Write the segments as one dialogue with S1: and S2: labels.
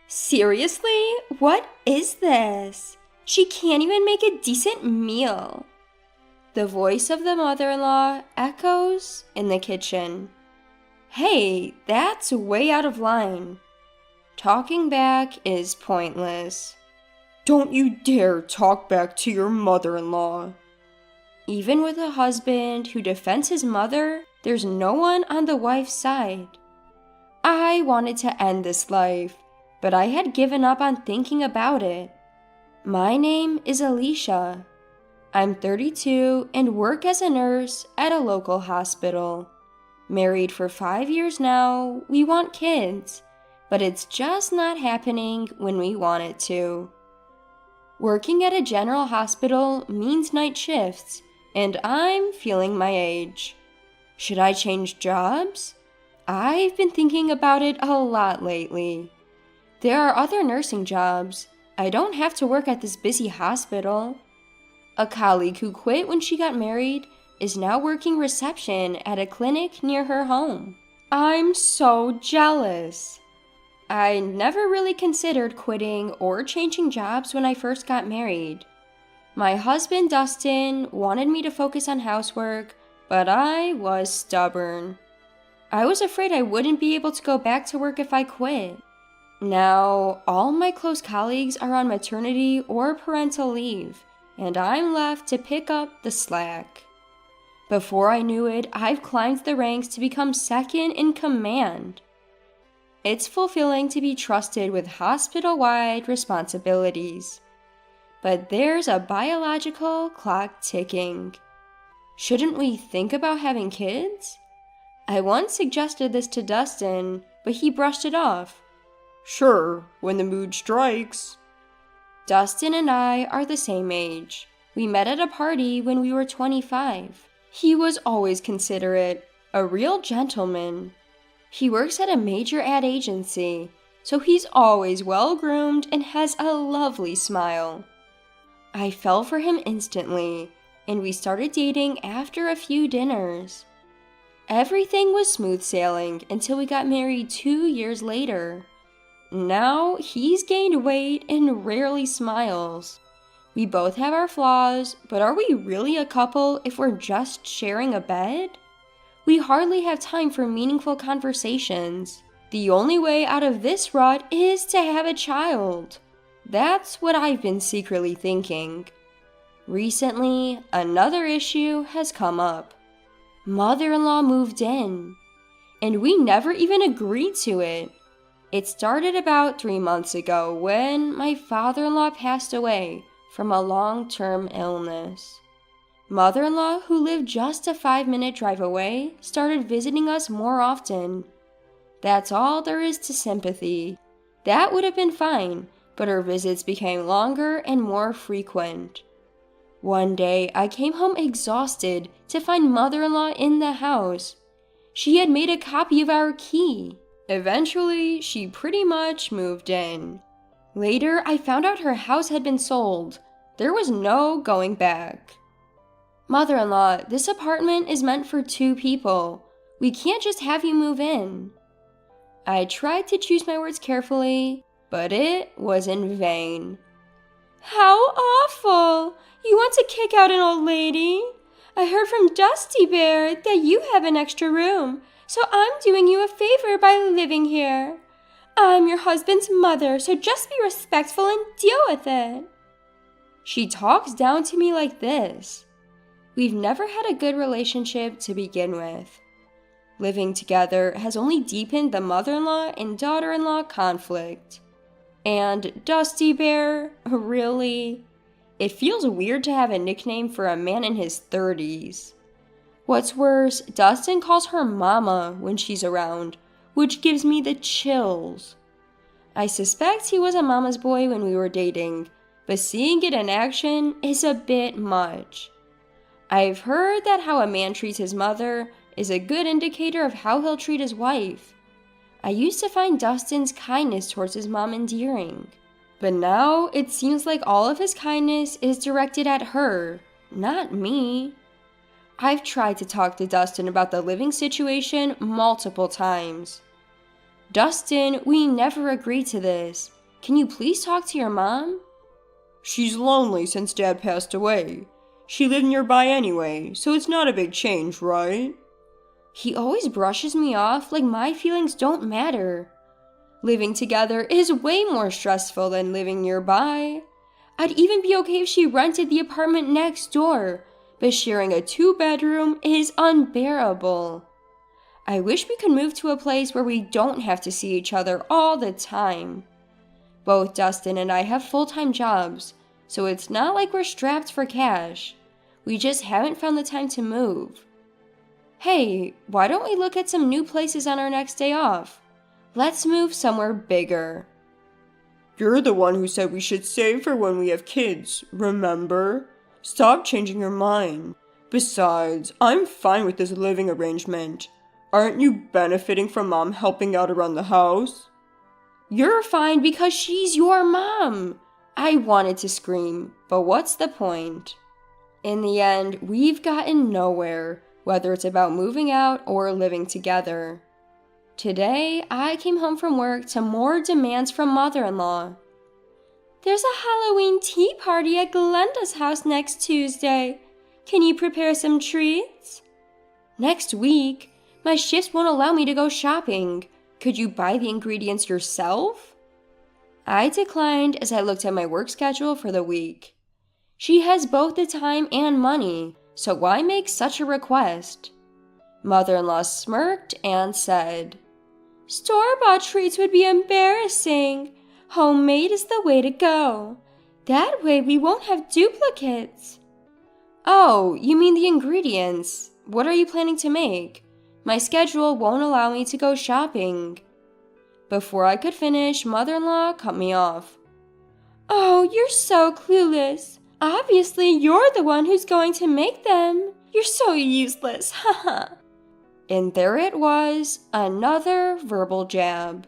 S1: Seriously? What is this? She can't even make a decent meal. The voice of the mother-in-law echoes in the kitchen. Hey, that's way out of line. Talking back is pointless. Don't you dare talk back to your mother-in-law. Even with a husband who defends his mother, there's no one on the wife's side. I wanted to end this life, but I had given up on thinking about it. My name is Alicia. I'm 32 and work as a nurse at a local hospital. Married for 5 years now, we want kids, but it's just not happening when we want it to. Working at a general hospital means night shifts, and I'm feeling my age. Should I change jobs? I've been thinking about it a lot lately. There are other nursing jobs. I don't have to work at this busy hospital. A colleague who quit when she got married is now working reception at a clinic near her home. I'm so jealous. I never really considered quitting or changing jobs when I first got married. My husband, Dustin, wanted me to focus on housework, but I was stubborn. I was afraid I wouldn't be able to go back to work if I quit. Now, all my close colleagues are on maternity or parental leave, and I'm left to pick up the slack. Before I knew it, I've climbed the ranks to become second in command. It's fulfilling to be trusted with hospital-wide responsibilities. But there's a biological clock ticking. Shouldn't we think about having kids? I once suggested this to Dustin, but he brushed it off. Sure, when the mood strikes. Dustin and I are the same age. We met at a party when we were 25. He was always considerate, a real gentleman. He works at a major ad agency, so he's always well-groomed and has a lovely smile. I fell for him instantly, and we started dating after a few dinners. Everything was smooth sailing until we got married 2 years later. Now he's gained weight and rarely smiles. We both have our flaws, but are we really a couple if we're just sharing a bed? We hardly have time for meaningful conversations. The only way out of this rut is to have a child. That's what I've been secretly thinking. Recently, another issue has come up. Mother-in-law moved in, and we never even agreed to it. It started about 3 months ago when my father-in-law passed away from a long-term illness. Mother-in-law, who lived just a 5-minute drive away, started visiting us more often. That's all there is to sympathy. That would have been fine, but her visits became longer and more frequent. One day, I came home exhausted to find mother-in-law in the house. She had made a copy of our key. Eventually, she pretty much moved in. Later, I found out her house had been sold. There was no going back. Mother-in-law, this apartment is meant for 2 people. We can't just have you move in. I tried to choose my words carefully, but it was in vain. How awful! You want to kick out an old lady? I heard from Dusty Bear that you have an extra room, so I'm doing you a favor by living here. I'm your husband's mother, so just be respectful and deal with it. She talks down to me like this. We've never had a good relationship to begin with. Living together has only deepened the mother-in-law and daughter-in-law conflict. And Dusty Bear, really? It feels weird to have a nickname for a man in his 30s. What's worse, Dustin calls her Mama when she's around, which gives me the chills. I suspect he was a mama's boy when we were dating, but seeing it in action is a bit much. I've heard that how a man treats his mother is a good indicator of how he'll treat his wife. I used to find Dustin's kindness towards his mom endearing, but now it seems like all of his kindness is directed at her, not me. I've tried to talk to Dustin about the living situation multiple times. Dustin, we never agreed to this. can you please talk to your mom?
S2: She's lonely since Dad passed away. She lived nearby anyway, so it's not a big change, right?
S1: He always brushes me off like my feelings don't matter. Living together is way more stressful than living nearby. I'd even be okay if she rented the apartment next door, but sharing a 2-bedroom is unbearable. I wish we could move to a place where we don't have to see each other all the time. Both Dustin and I have full-time jobs, so it's not like we're strapped for cash. We just haven't found the time to move. Hey, why don't we look at some new places on our next day off? Let's move somewhere bigger.
S2: You're the one who said we should save for when we have kids, remember? Stop changing your mind. Besides, I'm fine with this living arrangement. Aren't you benefiting from Mom helping out around the house?
S1: You're fine because she's your mom. I wanted to scream, but what's the point? In the end, we've gotten nowhere, whether it's about moving out or living together. Today, I came home from work to more demands from mother-in-law. There's a Halloween tea party at Glenda's house next Tuesday. Can you prepare some treats? Next week, my shifts won't allow me to go shopping. Could you buy the ingredients yourself? I declined as I looked at my work schedule for the week. She has both the time and money, so why make such a request? Mother-in-law smirked and said, "Store-bought treats would be embarrassing. Homemade is the way to go. That way we won't have duplicates." Oh, you mean the ingredients. What are you planning to make? My schedule won't allow me to go shopping. Before I could finish, mother-in-law cut me off. Oh, you're so clueless. Obviously, you're the one who's going to make them. You're so useless, haha. And there it was, another verbal jab.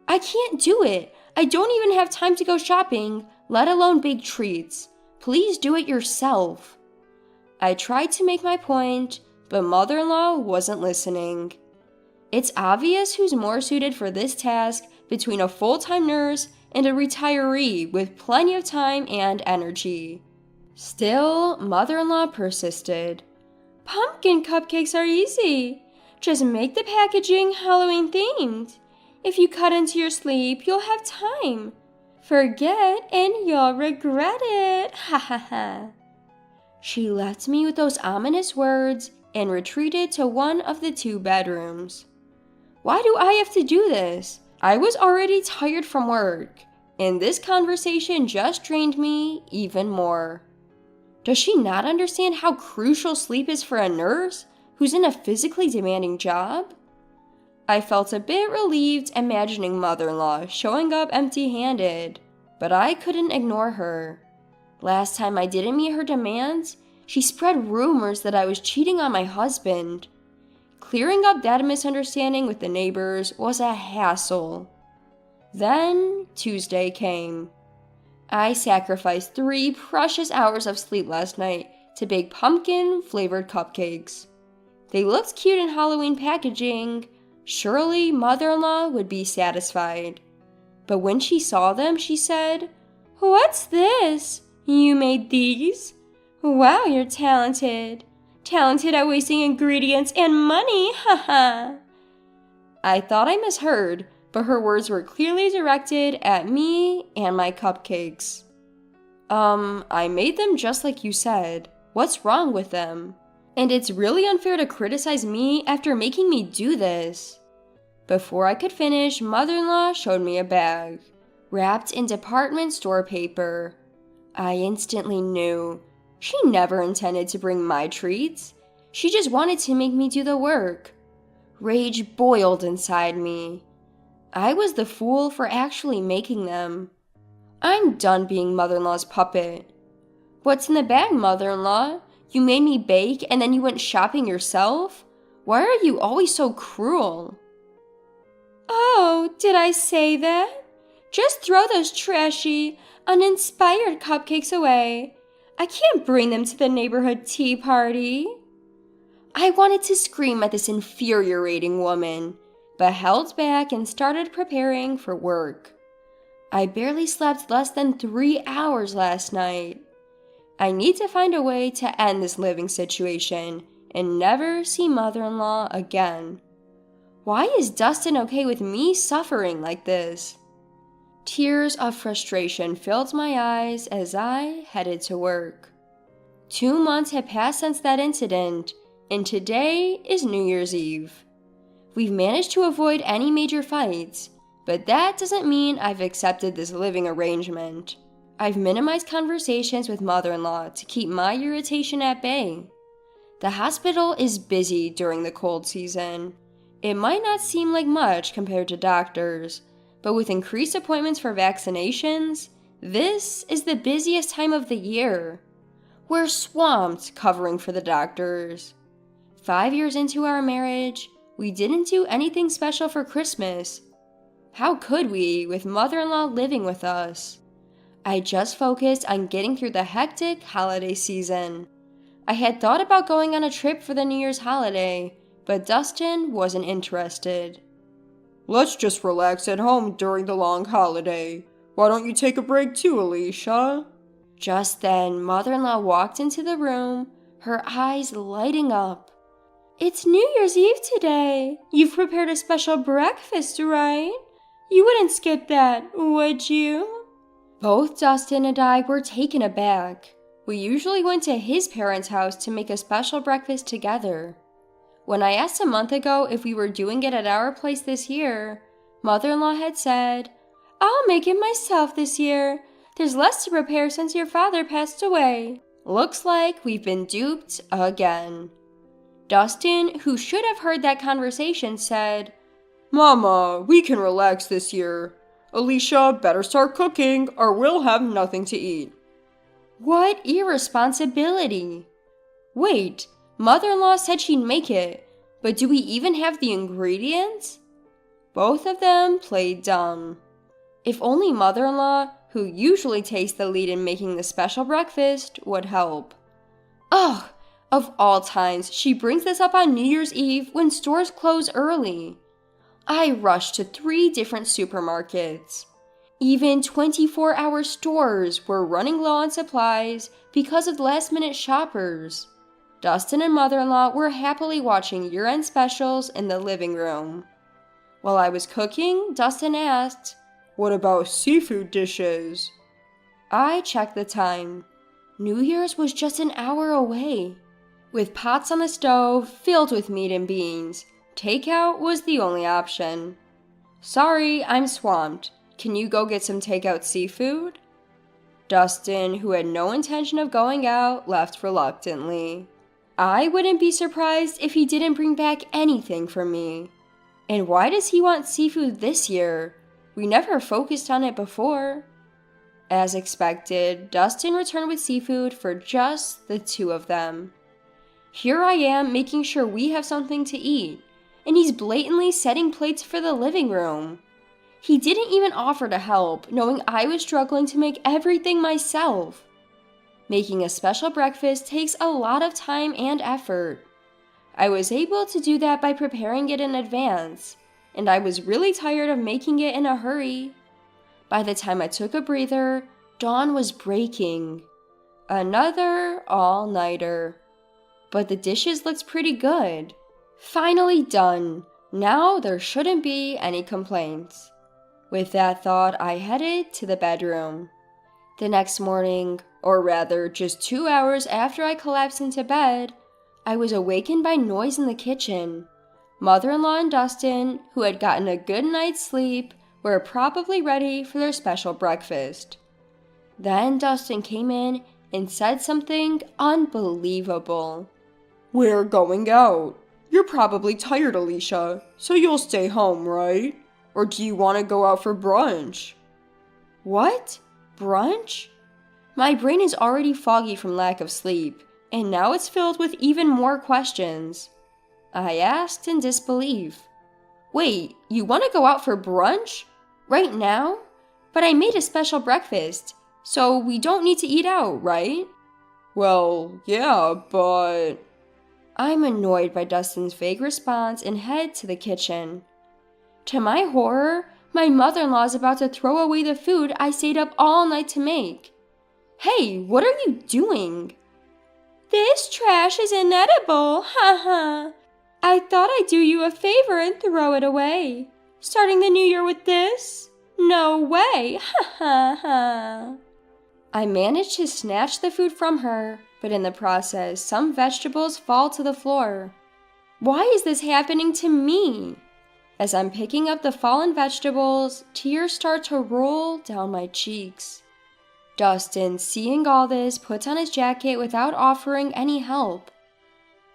S1: I can't do it. I don't even have time to go shopping, let alone bake treats. Please do it yourself. I tried to make my point, but mother-in-law wasn't listening. It's obvious who's more suited for this task between a full-time nurse and a retiree with plenty of time and energy. Still, mother-in-law persisted. Pumpkin cupcakes are easy. Just make the packaging Halloween themed. If you cut into your sleep, you'll have time. Forget and you'll regret it. Ha ha ha. She left me with those ominous words and retreated to one of the 2 bedrooms. Why do I have to do this? I was already tired from work, and this conversation just drained me even more. Does she not understand how crucial sleep is for a nurse who's in a physically demanding job? I felt a bit relieved imagining mother-in-law showing up empty-handed, but I couldn't ignore her. Last time I didn't meet her demands, she spread rumors that I was cheating on my husband. Clearing up that misunderstanding with the neighbors was a hassle. Then Tuesday came. I sacrificed 3 precious hours of sleep last night to bake pumpkin-flavored cupcakes. They looked cute in Halloween packaging. Surely mother-in-law would be satisfied. But when she saw them, she said, "What's this? You made these? Wow, you're talented. Talented at wasting ingredients and money, haha." I thought I misheard, but her words were clearly directed at me and my cupcakes. I made them just like you said. What's wrong with them? And it's really unfair to criticize me after making me do this. Before I could finish, mother-in-law showed me a bag, wrapped in department store paper. I instantly knew. She never intended to bring my treats. She just wanted to make me do the work. Rage boiled inside me. I was the fool for actually making them. I'm done being mother-in-law's puppet. What's in the bag, mother-in-law? You made me bake and then you went shopping yourself? Why are you always so cruel? Oh, did I say that? Just throw those trashy, uninspired cupcakes away. I can't bring them to the neighborhood tea party. I wanted to scream at this infuriating woman, but held back and started preparing for work. I barely slept less than 3 hours last night. I need to find a way to end this living situation and never see mother-in-law again. Why is Dustin okay with me suffering like this? Tears of frustration filled my eyes as I headed to work. 2 months had passed since that incident, and today is New Year's Eve. We've managed to avoid any major fights, but that doesn't mean I've accepted this living arrangement. I've minimized conversations with mother-in-law to keep my irritation at bay. The hospital is busy during the cold season. It might not seem like much compared to doctors, but with increased appointments for vaccinations, this is the busiest time of the year. We're swamped covering for the doctors. 5 years into our marriage, we didn't do anything special for Christmas. How could we, with mother-in-law living with us? I just focused on getting through the hectic holiday season. I had thought about going on a trip for the New Year's holiday, but Dustin wasn't interested.
S2: Let's just relax at home during the long holiday. Why don't you take a break too, Alicia?
S1: Just then, mother-in-law walked into the room, her eyes lighting up. It's New Year's Eve today. You've prepared a special breakfast, right? You wouldn't skip that, would you? Both Dustin and I were taken aback. We usually went to his parents' house to make a special breakfast together. When I asked a month ago if we were doing it at our place this year, mother-in-law had said, I'll make it myself this year. There's less to prepare since your father passed away. Looks like we've been duped again. Dustin, who should have heard that conversation, said,
S2: Mama, we can relax this year. Alicia, better start cooking or we'll have nothing to eat.
S1: What irresponsibility! Wait, mother-in-law said she'd make it, but do we even have the ingredients? Both of them played dumb. If only mother-in-law, who usually takes the lead in making the special breakfast, would help. Ugh! Of all times, she brings this up on New Year's Eve when stores close early. I rushed to 3 different supermarkets. Even 24-hour stores were running low on supplies because of last-minute shoppers. Dustin and mother-in-law were happily watching year-end specials in the living room. While I was cooking, Dustin asked,
S2: What about seafood dishes?
S1: I checked the time. New Year's was just an hour away. With pots on the stove filled with meat and beans, takeout was the only option. Sorry, I'm swamped. Can you go get some takeout seafood? Dustin, who had no intention of going out, left reluctantly. I wouldn't be surprised if he didn't bring back anything for me. And why does he want seafood this year? We never focused on it before. As expected, Dustin returned with seafood for just the 2 of them. Here I am making sure we have something to eat, and he's blatantly setting plates for the living room. He didn't even offer to help, knowing I was struggling to make everything myself. Making a special breakfast takes a lot of time and effort. I was able to do that by preparing it in advance, and I was really tired of making it in a hurry. By the time I took a breather, dawn was breaking. Another all-nighter. But the dishes looked pretty good. Finally done. Now there shouldn't be any complaints. With that thought, I headed to the bedroom. The next morning, or rather just 2 hours after I collapsed into bed, I was awakened by noise in the kitchen. Mother-in-law and Dustin, who had gotten a good night's sleep, were probably ready for their special breakfast. Then Dustin came in and said something unbelievable.
S2: We're going out. You're probably tired, Alicia, so you'll stay home, right? Or do you want to go out for brunch?
S1: What? Brunch? My brain is already foggy from lack of sleep, and now it's filled with even more questions. I asked in disbelief. Wait, you want to go out for brunch? Right now? But I made a special breakfast, so we don't need to eat out, right?
S2: Well, yeah, but...
S1: I'm annoyed by Dustin's vague response and head to the kitchen. To my horror, My mother-in-law is about to throw away the food I stayed up all night to make. Hey, what are you doing? This trash is inedible, haha. I thought I'd do you a favor and throw it away. Starting the new year with this? No way, ha ha ha. I managed to snatch the food from her, but in the process, some vegetables fall to the floor. Why is this happening to me? As I'm picking up the fallen vegetables, tears start to roll down my cheeks. Dustin, seeing all this, puts on his jacket without offering any help.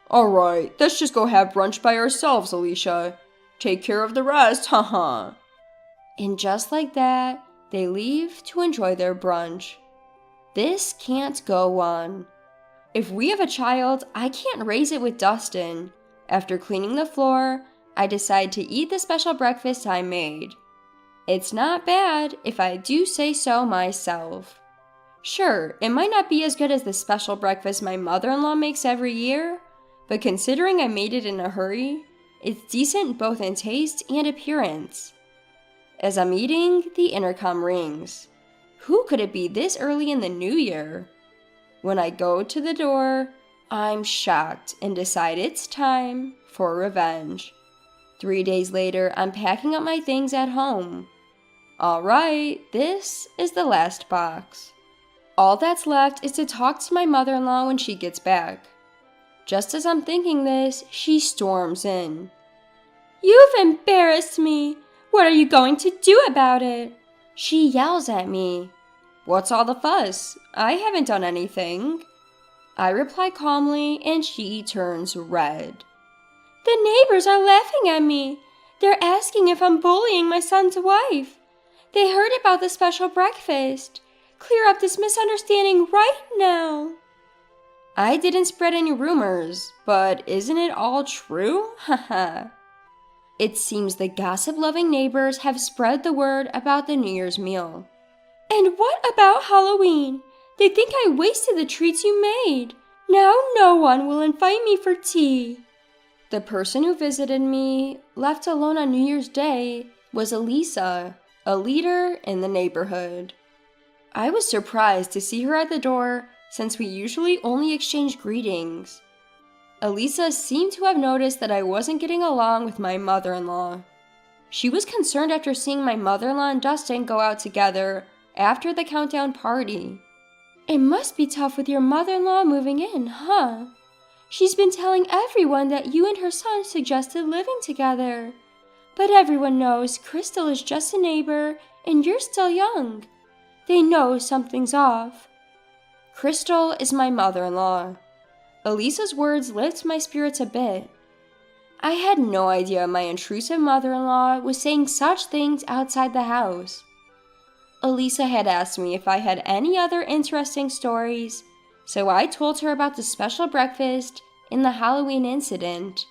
S2: Alright, let's just go have brunch by ourselves, Alicia. Take care of the rest, haha.
S1: And just like that, they leave to enjoy their brunch. This can't go on. If we have a child, I can't raise it with Dustin. After cleaning the floor, I decide to eat the special breakfast I made. It's not bad if I do say so myself. Sure, it might not be as good as the special breakfast my mother-in-law makes every year, but considering I made it in a hurry, it's decent both in taste and appearance. As I'm eating, the intercom rings. Who could it be this early in the new year? When I go to the door, I'm shocked and decide it's time for revenge. 3 days later, I'm packing up my things at home. Alright, this is the last box. All that's left is to talk to my mother-in-law when she gets back. Just as I'm thinking this, she storms in. You've embarrassed me! What are you going to do about it? She yells at me. What's all the fuss? I haven't done anything. I reply calmly and she turns red. The neighbors are laughing at me. They're asking if I'm bullying my son's wife. They heard about the special breakfast. Clear up this misunderstanding right now. I didn't spread any rumors, but isn't it all true? Haha. It seems the gossip-loving neighbors have spread the word about the New Year's meal. And what about Halloween? They think I wasted the treats you made. Now no one will invite me for tea. The person who visited me, left alone on New Year's Day, was Elisa, a leader in the neighborhood. I was surprised to see her at the door since we usually only exchange greetings. Elisa seemed to have noticed that I wasn't getting along with my mother-in-law. She was concerned after seeing my mother-in-law and Dustin go out together after the countdown party. It must be tough with your mother-in-law moving in, huh? She's been telling everyone that you and her son suggested living together. But everyone knows Crystal is just a neighbor and you're still young. They know something's off. Crystal is my mother-in-law. Elisa's words lift my spirits a bit. I had no idea my intrusive mother-in-law was saying such things outside the house. Elisa had asked me if I had any other interesting stories, so I told her about the special breakfast and the Halloween incident.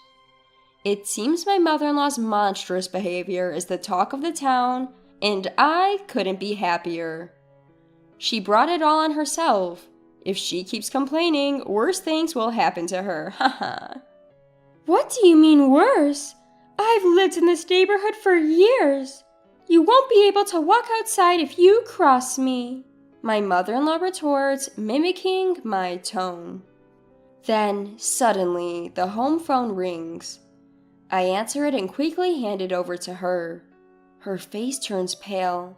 S1: It seems my mother-in-law's monstrous behavior is the talk of the town, and I couldn't be happier. She brought it all on herself. If she keeps complaining, worse things will happen to her, haha. What do you mean worse? I've lived in this neighborhood for years. You won't be able to walk outside if you cross me. My mother-in-law retorts, mimicking my tone. Then, suddenly, the home phone rings. I answer it and quickly hand it over to her. Her face turns pale.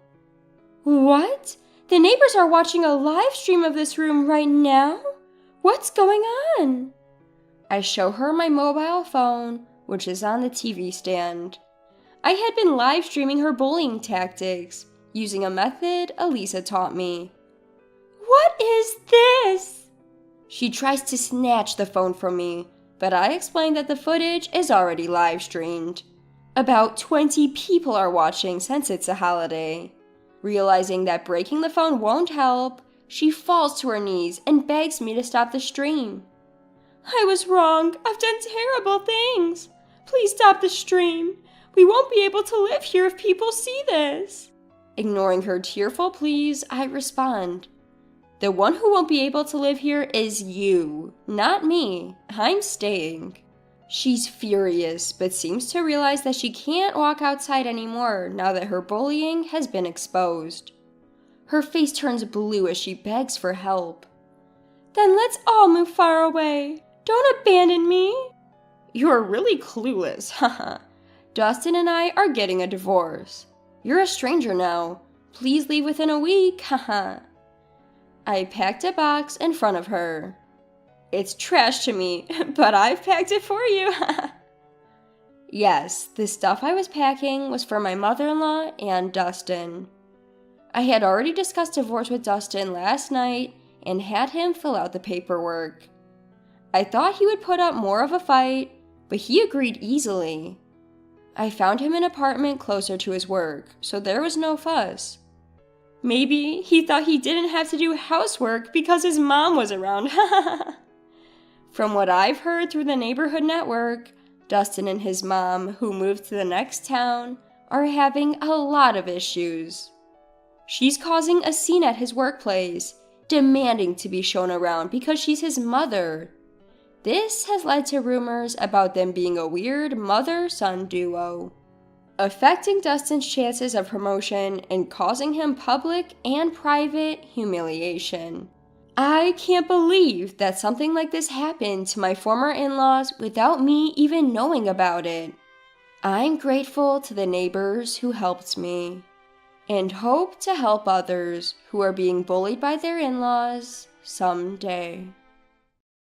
S1: What? The neighbors are watching a live stream of this room right now? What's going on? I show her my mobile phone, which is on the TV stand. I had been live streaming her bullying tactics, using a method Elisa taught me. What is this? She tries to snatch the phone from me, but I explain that the footage is already live streamed. About 20 people are watching since it's a holiday. Realizing that breaking the phone won't help, she falls to her knees and begs me to stop the stream. I was wrong. I've done terrible things. Please stop the stream. We won't be able to live here if people see this. Ignoring her tearful pleas, I respond. The one who won't be able to live here is you, not me. I'm staying. She's furious, but seems to realize that she can't walk outside anymore now that her bullying has been exposed. Her face turns blue as she begs for help. Then let's all move far away. Don't abandon me.
S2: You're really clueless, haha.
S1: Dustin and I are getting a divorce. You're a stranger now. Please leave within a week, haha. I packed a box in front of her. It's trash to me, but I've packed it for you. Yes, the stuff I was packing was for my mother-in-law and Dustin. I had already discussed divorce with Dustin last night and had him fill out the paperwork. I thought he would put up more of a fight, but he agreed easily. I found him an apartment closer to his work, so there was no fuss. Maybe he thought he didn't have to do housework because his mom was around. From what I've heard through the neighborhood network, Dustin and his mom, who moved to the next town, are having a lot of issues. She's causing a scene at his workplace, demanding to be shown around because she's his mother. This has led to rumors about them being a weird mother-son duo, affecting Dustin's chances of promotion and causing him public and private humiliation. I can't believe that something like this happened to my former in-laws without me even knowing about it. I'm grateful to the neighbors who helped me, and hope to help others who are being bullied by their in-laws someday.